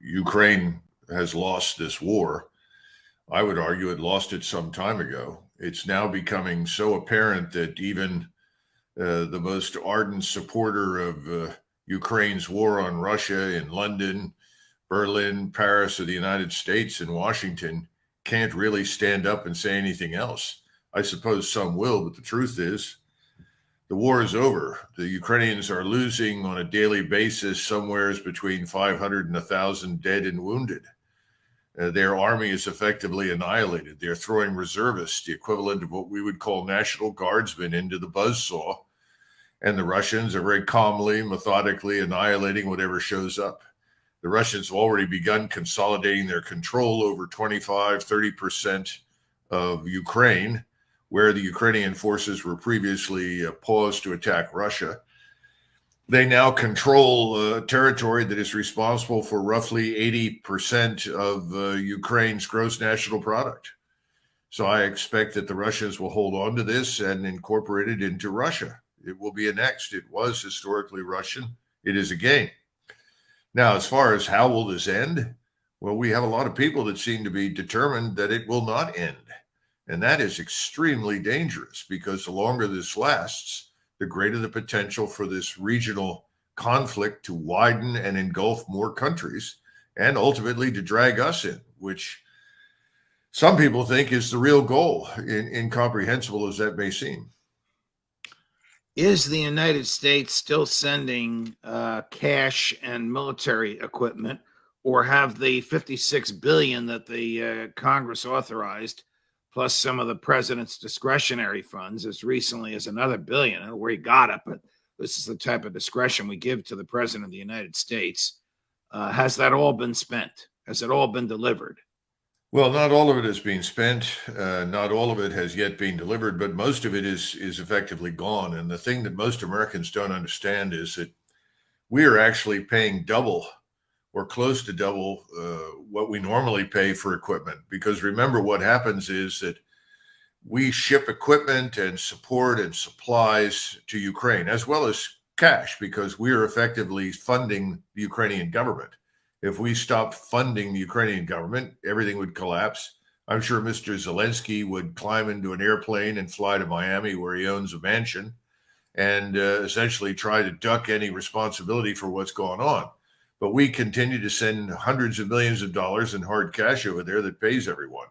Ukraine has lost this war. I would argue it lost it some time ago. It's now becoming so apparent that even the most ardent supporter of Ukraine's war on Russia in London, Berlin, Paris, or the United States, and Washington can't really stand up and say anything else. I suppose some will, but the truth is the war is over. The Ukrainians are losing on a daily basis somewhere between 500 and 1,000 dead and wounded. Their army is effectively annihilated. They're throwing reservists, the equivalent of what we would call National Guardsmen, into the buzzsaw. And the Russians are very calmly, methodically annihilating whatever shows up. The Russians have already begun consolidating their control over 25, 30% of Ukraine, where the Ukrainian forces were previously paused to attack Russia. They now control territory that is responsible for roughly 80% of Ukraine's gross national product. So I expect that the Russians will hold on to this and incorporate it into Russia. It will be annexed. It was historically Russian. It is again. Now, as far as how will this end? Well, we have a lot of people that seem to be determined that it will not end. And that is extremely dangerous because the longer this lasts, the greater the potential for this regional conflict to widen and engulf more countries and ultimately to drag us in, which some people think is the real goal, incomprehensible as that may seem. Is the United States still sending cash and military equipment, or have the $56 billion that the Congress authorized, plus some of the president's discretionary funds, as recently as another billion? I don't know where he got it, but this is the type of discretion we give to the president of the United States. Has that all been spent? Has it all been delivered? Well, not all of it has been spent. Not all of it has yet been delivered, but most of it is effectively gone. And the thing that most Americans don't understand is that we are actually paying double or close to double what we normally pay for equipment. Because remember, what happens is that we ship equipment and support and supplies to Ukraine, as well as cash, because we are effectively funding the Ukrainian government. If we stopped funding the Ukrainian government, everything would collapse. I'm sure Mr. Zelensky would climb into an airplane and fly to Miami, where he owns a mansion, and essentially try to duck any responsibility for what's going on. But we continue to send hundreds of millions of dollars in hard cash over there that pays everyone.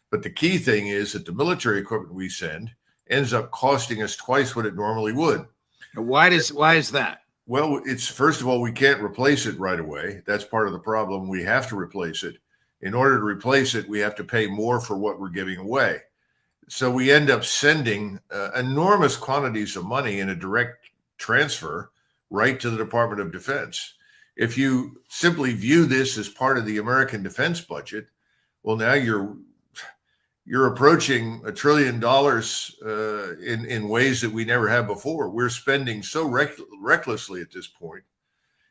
But the key thing is that the military equipment we send ends up costing us twice what it normally would. Why is that? Well, it's first of all, we can't replace it right away. That's part of the problem. We have to replace it. In order to replace it, we have to pay more for what we're giving away. So we end up sending enormous quantities of money in a direct transfer right to the Department of Defense. If you simply view this as part of the American defense budget, well, now you're approaching $1 trillion in ways that we never have before. We're spending so recklessly at this point.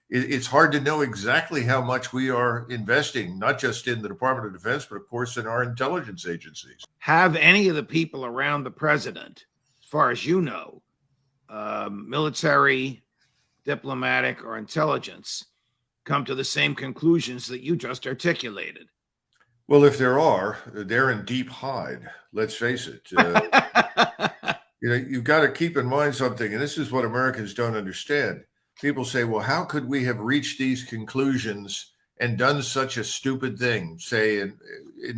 It's hard to know exactly how much we are investing, not just in the Department of Defense, but of course in our intelligence agencies. Have any of the people around the president, as far as you know, military, diplomatic, or intelligence, come to the same conclusions that you just articulated? Well, if there are, they're in deep hide. Let's face it. You've got to keep in mind something, and this is what Americans don't understand. People say, well, how could we have reached these conclusions and done such a stupid thing, say in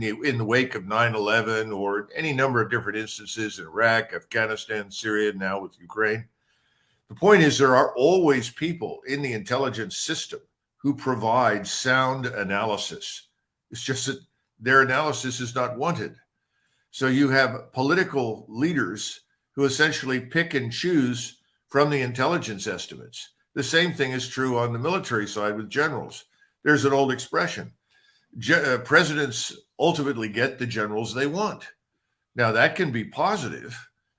the wake of 9/11 or any number of different instances in Iraq, Afghanistan, Syria, now with Ukraine? The point is there are always people in the intelligence system who provide sound analysis. It's just that their analysis is not wanted. So you have political leaders who essentially pick and choose from the intelligence estimates. The same thing is true on the military side with generals. There's an old expression. Presidents ultimately get the generals they want. Now, that can be positive.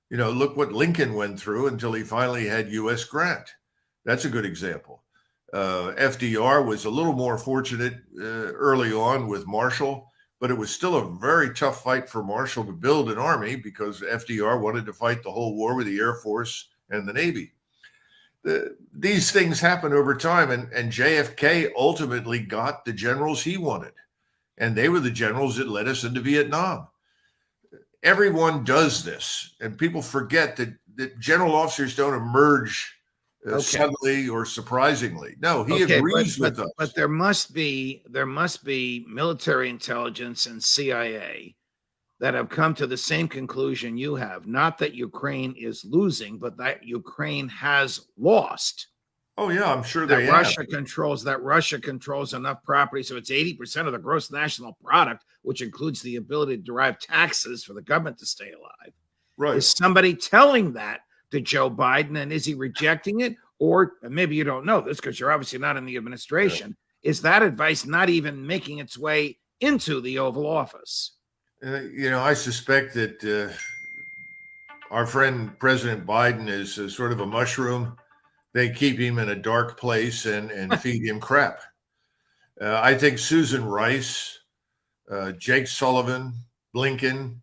Look what Lincoln went through until he finally had U.S. Grant. That's a good example. FDR was a little more fortunate early on with Marshall, but it was still a very tough fight for Marshall to build an army because FDR wanted to fight the whole war with the Air Force and the Navy. These things happen over time, and JFK ultimately got the generals he wanted, and they were the generals that led us into Vietnam. Everyone does this, and people forget that general officers don't emerge Okay. suddenly or surprisingly. No, he Okay, agrees with us. but there must be military intelligence and CIA that have come to the same conclusion you have. Not that Ukraine is losing, but that Ukraine has lost. Oh yeah, I'm sure That they Russia have. Russia controls enough property, so it's 80% of the gross national product, which includes the ability to derive taxes for the government to stay alive. Right. Is somebody telling that to Joe Biden, and is he rejecting it? Or maybe you don't know this because you're obviously not in the administration. Yeah. Is that advice not even making its way into the Oval Office? I suspect that our friend President Biden is sort of a mushroom. They keep him in a dark place and feed him crap. I think Susan Rice, Jake Sullivan, Blinken,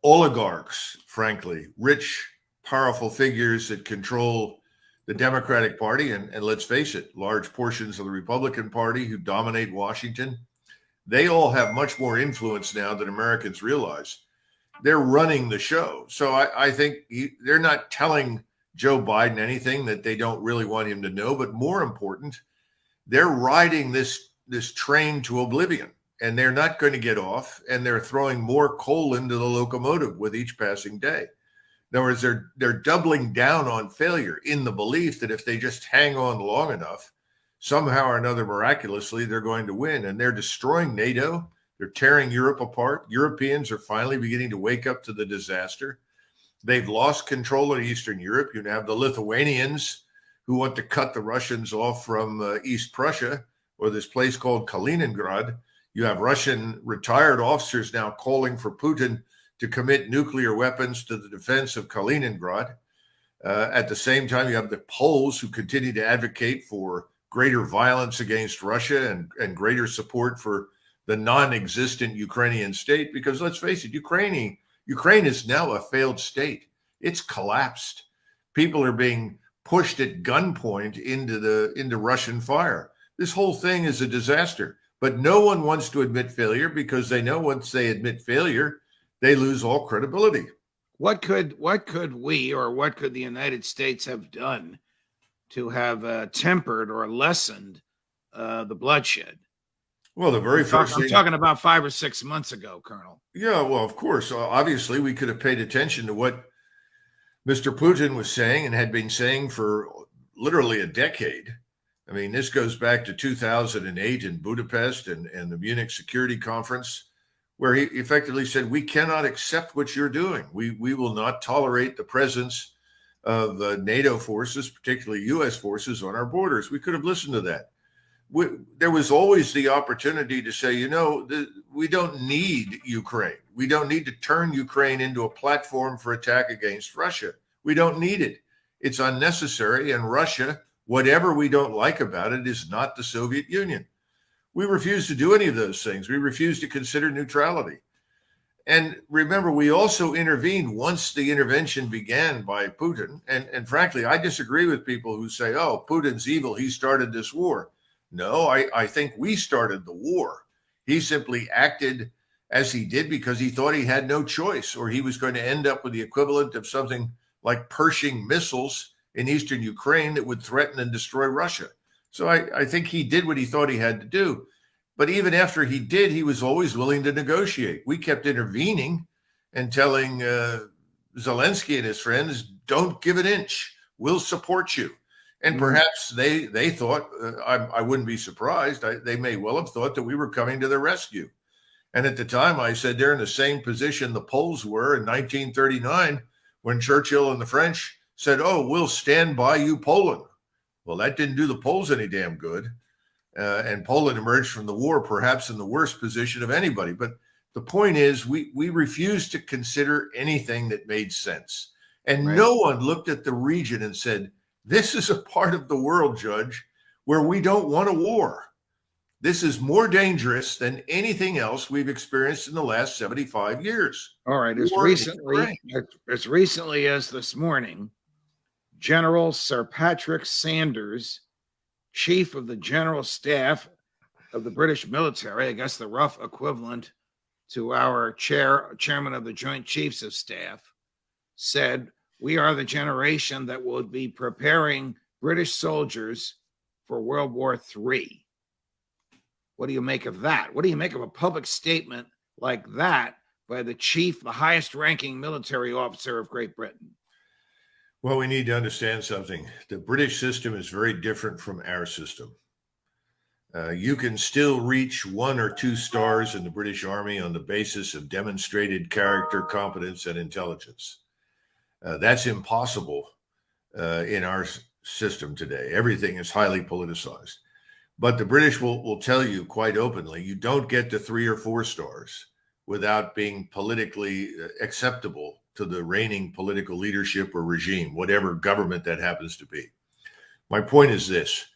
oligarchs, frankly, rich, powerful figures that control the Democratic Party, and let's face it, large portions of the Republican Party who dominate Washington, they all have much more influence now than Americans realize. They're running the show. So I think they're not telling Joe Biden anything that they don't really want him to know. But more important, they're riding this train to oblivion, and they're not going to get off, and they're throwing more coal into the locomotive with each passing day. In other words, they're doubling down on failure in the belief that if they just hang on long enough, somehow or another, miraculously, they're going to win. And they're destroying NATO. They're tearing Europe apart. Europeans are finally beginning to wake up to the disaster. They've lost control of Eastern Europe. You have the Lithuanians who want to cut the Russians off from East Prussia, or this place called Kaliningrad. You have Russian retired officers now calling for Putin to commit nuclear weapons to the defense of Kaliningrad. At the same time, you have the Poles who continue to advocate for greater violence against Russia and greater support for the non-existent Ukrainian state. Because let's face it, Ukraine is now a failed state. It's collapsed. People are being pushed at gunpoint into Russian fire. This whole thing is a disaster. But no one wants to admit failure because they know once they admit failure, they lose all credibility. What could we, or what could the United States have done to have tempered or lessened the bloodshed? Well, the very first thing, I'm talking about 5 or 6 months ago, Colonel. Yeah, well, of course. Obviously, we could have paid attention to what Mr. Putin was saying and had been saying for literally a decade. I mean, this goes back to 2008 in Budapest and the Munich Security Conference, where he effectively said, we cannot accept what you're doing. We will not tolerate the presence of NATO forces, particularly U.S. forces, on our borders. We could have listened to that. There was always the opportunity to say, we don't need Ukraine. We don't need to turn Ukraine into a platform for attack against Russia. We don't need it. It's unnecessary. And Russia, whatever we don't like about it, is not the Soviet Union. We refuse to do any of those things. We refuse to consider neutrality. And remember, we also intervened once the intervention began by Putin. And frankly, I disagree with people who say, oh, Putin's evil. He started this war. No, I think we started the war. He simply acted as he did because he thought he had no choice, or he was going to end up with the equivalent of something like Pershing missiles in eastern Ukraine that would threaten and destroy Russia. So I think he did what he thought he had to do. But even after he did, he was always willing to negotiate. We kept intervening and telling Zelensky and his friends, don't give an inch. We'll support you. And perhaps they thought, I wouldn't be surprised, they may well have thought that we were coming to their rescue. And at the time, I said they're in the same position the Poles were in 1939 when Churchill and the French said, oh, we'll stand by you, Poland. Well, that didn't do the Poles any damn good. And Poland emerged from the war perhaps in the worst position of anybody. But the point is, we refused to consider anything that made sense. And right. No one looked at the region and said, this is a part of the world, Judge, where we don't want a war. This is more dangerous than anything else we've experienced in the last 75 years. All right. As recently as this morning, General Sir Patrick Sanders, Chief of the General Staff of the British military, I guess the rough equivalent to our chairman of the Joint Chiefs of Staff, said, "We are the generation that will be preparing British soldiers for World War III." What do you make of that? What do you make of a public statement like that by the highest ranking military officer of Great Britain? Well, we need to understand something. The British system is very different from our system. You can still reach 1 or 2 stars in the British Army on the basis of demonstrated character, competence, and intelligence. That's impossible in our system today. Everything is highly politicized. But the British will tell you quite openly, you don't get to 3 or 4 stars without being politically acceptable to the reigning political leadership or regime, whatever government that happens to be. My point is this.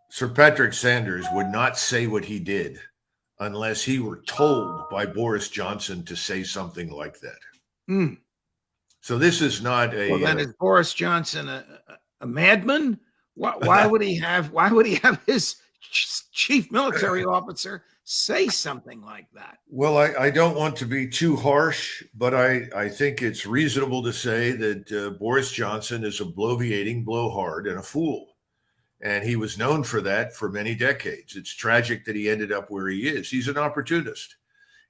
Sir Patrick Sanders would not say what he did unless he were told by Boris Johnson to say something like that. Mm. So this is not a. Well, then is Boris Johnson a madman? Why would he have his chief military officer say something like that? Well, I don't want to be too harsh, but I think it's reasonable to say that Boris Johnson is a bloviating blowhard and a fool. And he was known for that for many decades. It's tragic that he ended up where he is. He's an opportunist.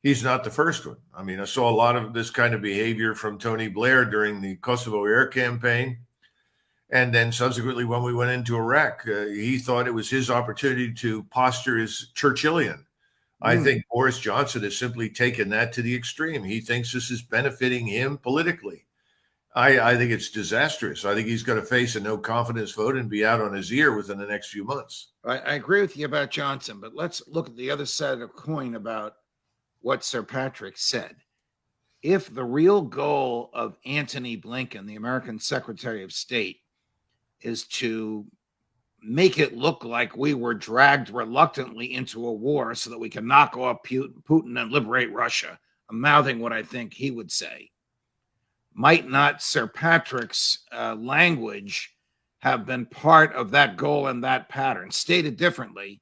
He's not the first one. I mean, I saw a lot of this kind of behavior from Tony Blair during the Kosovo air campaign. And then subsequently, when we went into Iraq, he thought it was his opportunity to posture as Churchillian. I think Boris Johnson has simply taken that to the extreme. He thinks this is benefiting him politically. I think it's disastrous. I think he's going to face a no confidence vote and be out on his ear within the next few months. I agree with you about Johnson, but let's look at the other side of the coin about what Sir Patrick said. If the real goal of Antony Blinken, the American Secretary of State, is to make it look like we were dragged reluctantly into a war so that we can knock off Putin and liberate Russia, I'm mouthing what I think he would say. Might not Sir Patrick's language have been part of that goal and that pattern? Stated differently,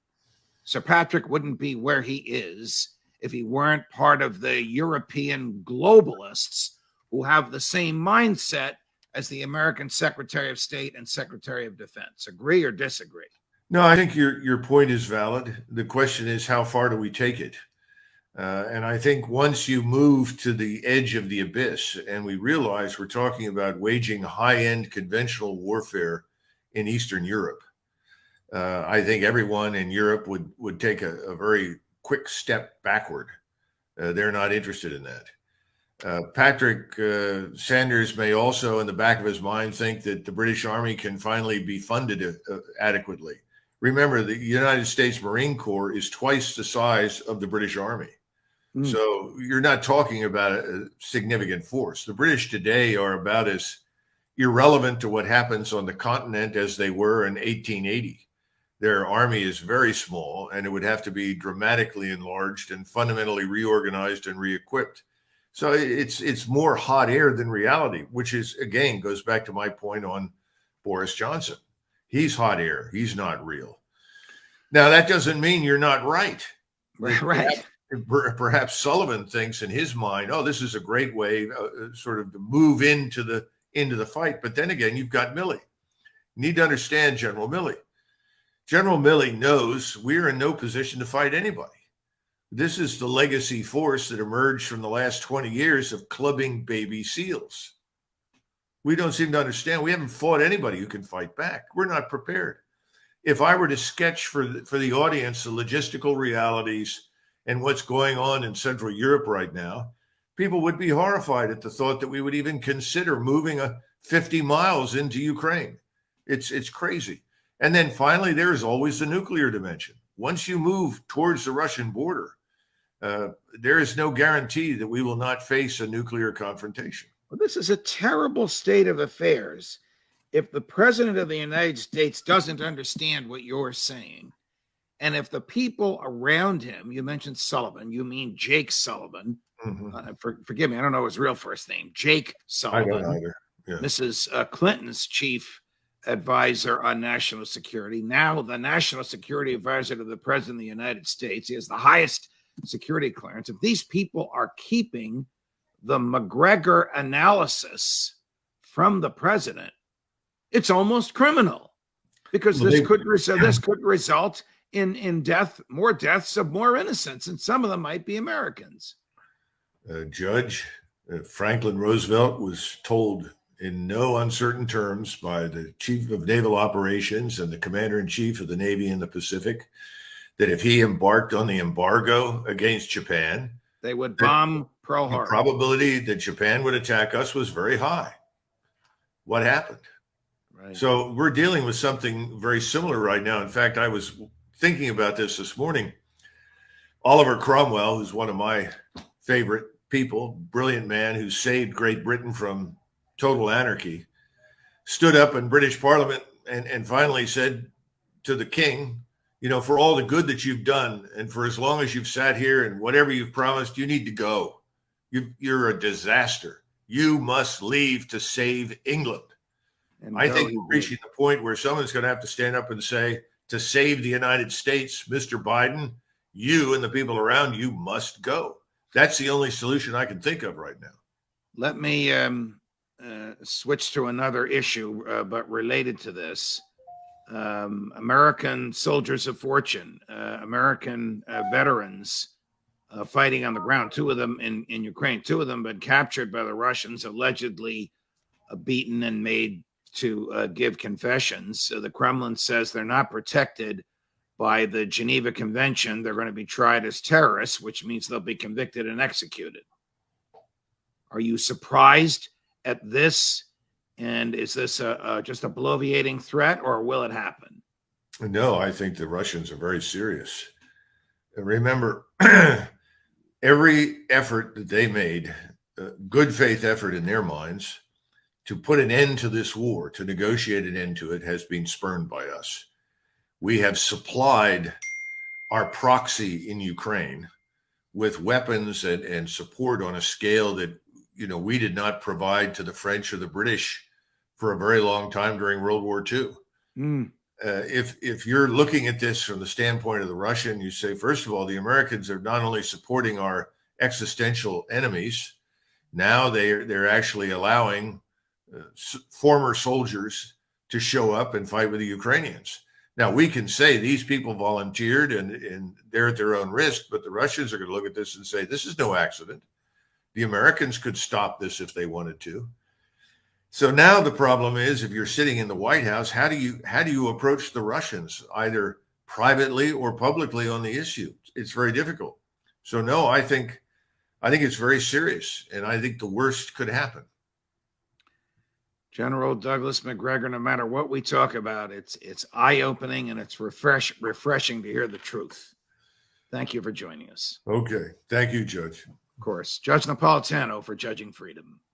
Sir Patrick wouldn't be where he is if he weren't part of the European globalists who have the same mindset as the American Secretary of State and Secretary of Defense. Agree or disagree? No, I think your point is valid. The question is, how far do we take it? And I think once you move to the edge of the abyss and we realize we're talking about waging high-end conventional warfare in Eastern Europe, I think everyone in Europe would take a very quick step backward. They're not interested in that. Patrick Sanders may also, in the back of his mind, think that the British Army can finally be funded adequately. Remember, the United States Marine Corps is twice the size of the British Army. So you're not talking about a significant force. The British today are about as irrelevant to what happens on the continent as they were in 1880. Their army is very small, and it would have to be dramatically enlarged and fundamentally reorganized and re-equipped. So it's more hot air than reality, which is, again, goes back to my point on Boris Johnson. He's hot air. He's not real. Now, that doesn't mean you're not right. Right. Perhaps Sullivan thinks in his mind, oh, this is a great way sort of to move into the fight. But then again, you've got Milley. You need to understand General Milley. General Milley knows we're in no position to fight anybody. This is the legacy force that emerged from the last 20 years of clubbing baby SEALs. We don't seem to understand. We haven't fought anybody who can fight back. We're not prepared. If I were to sketch for the audience the logistical realities and what's going on in Central Europe right now, people would be horrified at the thought that we would even consider moving 50 miles into Ukraine. It's crazy. And then finally, there is always the nuclear dimension. Once you move towards the Russian border, there is no guarantee that we will not face a nuclear confrontation. Well, this is a terrible state of affairs. If the president of the United States doesn't understand what you're saying, and if the people around him, you mentioned Sullivan, you mean Jake Sullivan. Forgive me, I don't know his real first name. Jake Sullivan. I don't either. Yeah. Mrs. Clinton's chief advisor on national security, now the national security advisor to the president of the United States. He has the highest security clearance. If these people are keeping the McGregor analysis from the president, it's almost criminal, because Well, this could result in death, more deaths of more innocents, and some of them might be Americans. Judge Franklin Roosevelt was told in no uncertain terms by the chief of naval operations and the commander-in-chief of the Navy in the Pacific that if he embarked on the embargo against Japan, they would bomb Pearl the Harbor. probability that Japan would attack us was very high. What happened? Right. So we're dealing with something very similar right now. In fact, I was thinking about this morning. Oliver Cromwell, who's one of my favorite people, brilliant man who saved Great Britain from total anarchy, stood up in British Parliament and finally said to the king, for all the good that you've done and for as long as you've sat here and whatever you've promised, you need to go. You're a disaster. You must leave to save England. And I think we're reaching the point where someone's going to have to stand up and say, to save the United States, Mr. Biden, you and the people around you must go. That's the only solution I can think of right now. Let me switch to another issue, but related to this. American soldiers of fortune, American veterans fighting on the ground, two of them in Ukraine, two of them been captured by the Russians, allegedly beaten and made to give confessions. So the Kremlin says they're not protected by the Geneva Convention. They're going to be tried as terrorists, which means they'll be convicted and executed. Are you surprised at this? And is this just a bloviating threat, or will it happen? No, I think the Russians are very serious. And remember, every effort that they made, good faith effort in their minds, to put an end to this war, to negotiate an end to it, has been spurned by us. We have supplied our proxy in Ukraine with weapons and support on a scale that, we did not provide to the French or the British for a very long time during World War II. If you're looking at this from the standpoint of the Russian, you say, first of all, the Americans are not only supporting our existential enemies, now they're actually allowing former soldiers to show up and fight with the Ukrainians. Now, we can say these people volunteered and they're at their own risk, but the Russians are going to look at this and say, this is no accident. The Americans could stop this if they wanted to. So now the problem is, if you're sitting in the White House, how do you approach the Russians, either privately or publicly, on the issue? It's very difficult. So no, I think it's very serious, and I think the worst could happen. General Douglas McGregor, no matter what we talk about, it's eye-opening and it's refreshing to hear the truth. Thank you for joining us. Okay. Thank you, Judge. Of course, Judge Napolitano for Judging Freedom.